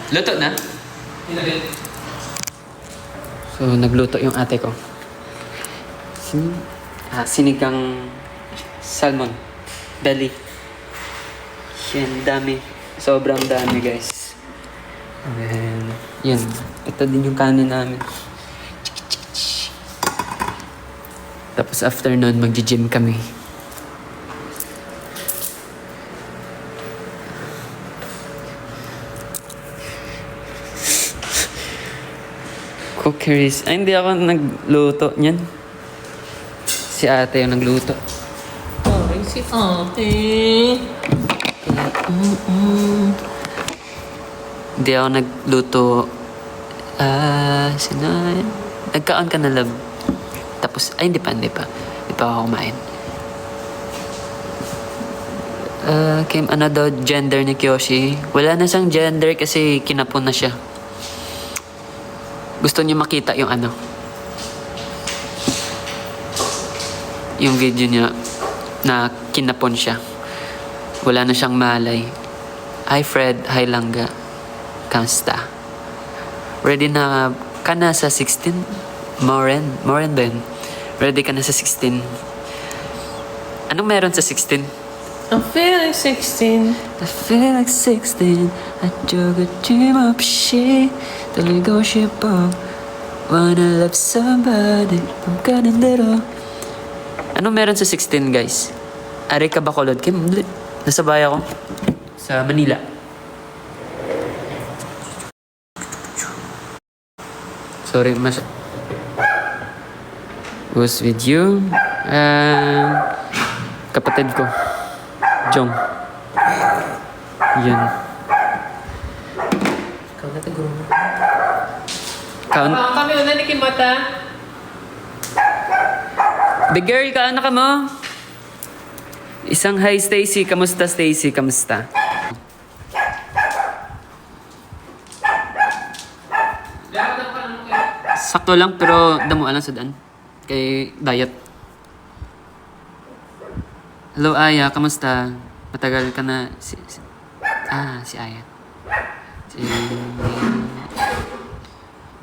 Luto na? So, nagluto yung ate ko. Sinigang salmon. Belly. Yan, dami. Sobrang dami, guys. And, yan. Ito din yung kanin namin. Tapos after nun, mag-gym kami. Cookeries. Ay, hindi ako nagluto niyan. Si ate yung nagluto. Sorry, si ate. Hindi ako nagluto. Sinay. Nagkaon ka na, love. Tapos, ay, hindi pa. Hindi pa ako kumain. Ano daw gender ni Kyoshi? Wala na siyang gender kasi kinapon na siya. Gusto niyo makita yung yung video niya na kinapon siya. Wala na siyang malay. Hi Fred, hi Langga. Kamusta? Ready na ka na sa 16? Moren din. Ready ka na sa 16? Anong meron sa 16? I'm feeling 16. I feel like 16. I took a dream of shit. Talaga siya po. Wanna love somebody. I'm kinda little. Anong meron sa 16, guys? Ari ka ba kulod? Kim, nasa bahay ako. Sa Manila. Sorry, was with you. Kapatid ko. Jong. Yan. Ikaw na taguro mo. Kaon. Kami una ni Kimata. The girl, kaon na ka mo? Isang hi, Stacy. Kamusta, Stacy? Kamusta? Sakto lang, pero damuan lang sa daan. Kay diet. Hello, Aya. Kamusta? Matagal ka na. Si Aya.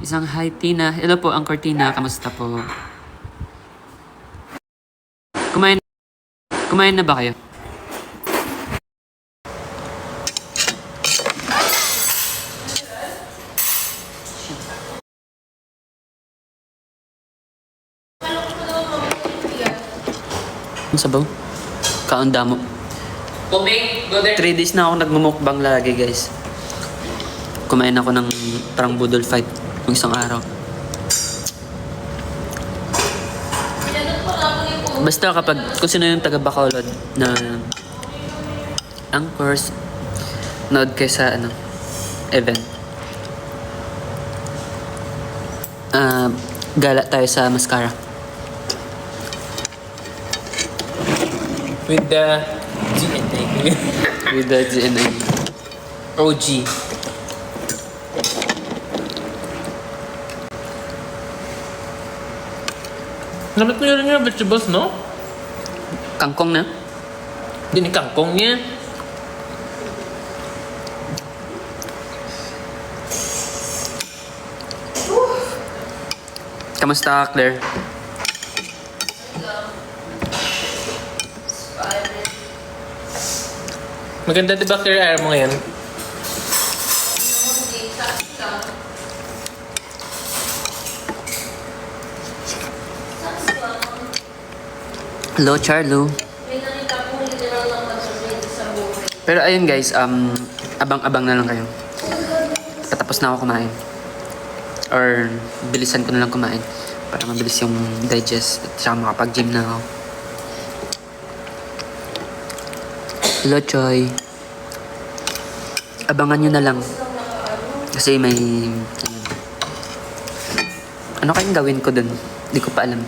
Isang hi, Tina. Hello po, Angkor Tina. Kamusta po? Kumain na ba kayo? Ang sabaw? Kaon damo. Buming, go there. 3 days na ako nagmumukbang lagi, guys. Kumain ako ng parang budol fight ng isang araw. Basta kapag kung sino yung taga Bacolod na ang course nood kayo sa event. Gala tayo sa Mascara. With the GNA. With the GNA. OG. Namit mo yun yung vegetables, no? Kangkong na? Hindi ni kangkong niya. Kamusta, Claire? Maganda diba career air mo ngayon? Hello, Charlo. Pero ayun guys, abang-abang na lang kayo. Patapos na ako kumain. Or bilisan ko na lang kumain para mabilis yung digest at saka makapag-gym na ako. Hello, Choy. Abangan nyo na lang. Kasi may... Ano kayang gawin ko dun? Hindi ko pa alam.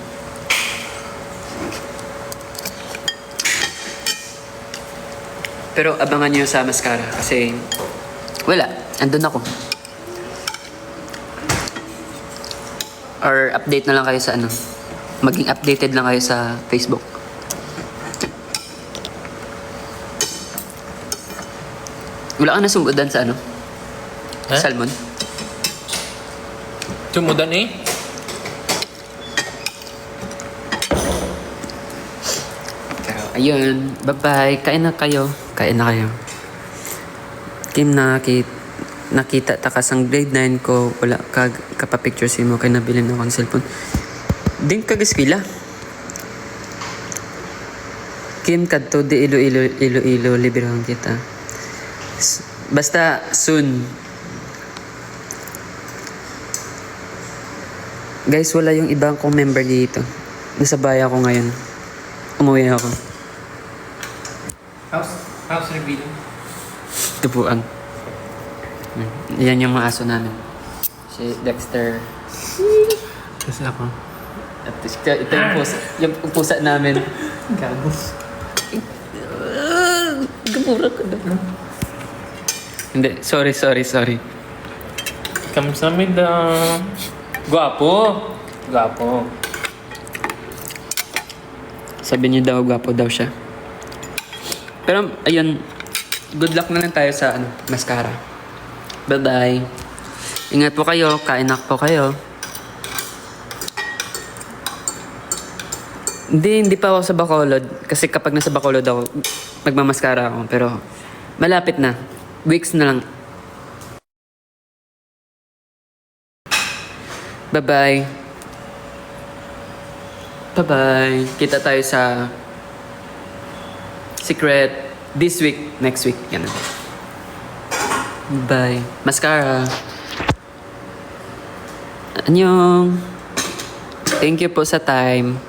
Pero abangan nyo sa Mascara kasi wala, andun ako. Or update na lang kayo sa maging updated lang kayo sa Facebook. Wala ka nasungodan sa Ha? Salmon. Sumudan eh. Pero, ayun. Bye-bye. Kain na kayo. Kain na kayo. Kim, nakita takas ang grade 9 ko. Wala kapapicture si mo. Kaya nabilin ako ng cellphone. Din kagaskwila. Kim, kadto di Iloilo. Liberahan kita. Basta, soon. Guys, wala yung ibang kong member dito. Nasa bahay ako ngayon. Umuwi ako. House reveal. Tubuan. Yan yung mga aso namin. Si Dexter. Kasi ako. At ito yung pusa. Yung pusa namin. Gago. Gamura ka na. Hindi. Sorry. Kamsamida. Gwapo. Sabi niya daw, gwapo daw siya. Pero, ayun. Good luck na lang tayo sa mascara. Bye-bye. Ingat po kayo. Kain po kayo. Hindi pa ako sa Bacolod. Kasi kapag nasa Bacolod ako, magmamaskara ako. Pero, malapit na. Weeks na lang. Bye-bye. Bye-bye. Kita tayo sa Secret this week, next week. Ganun. Bye. Mascara. Annyeong. Thank you po sa time.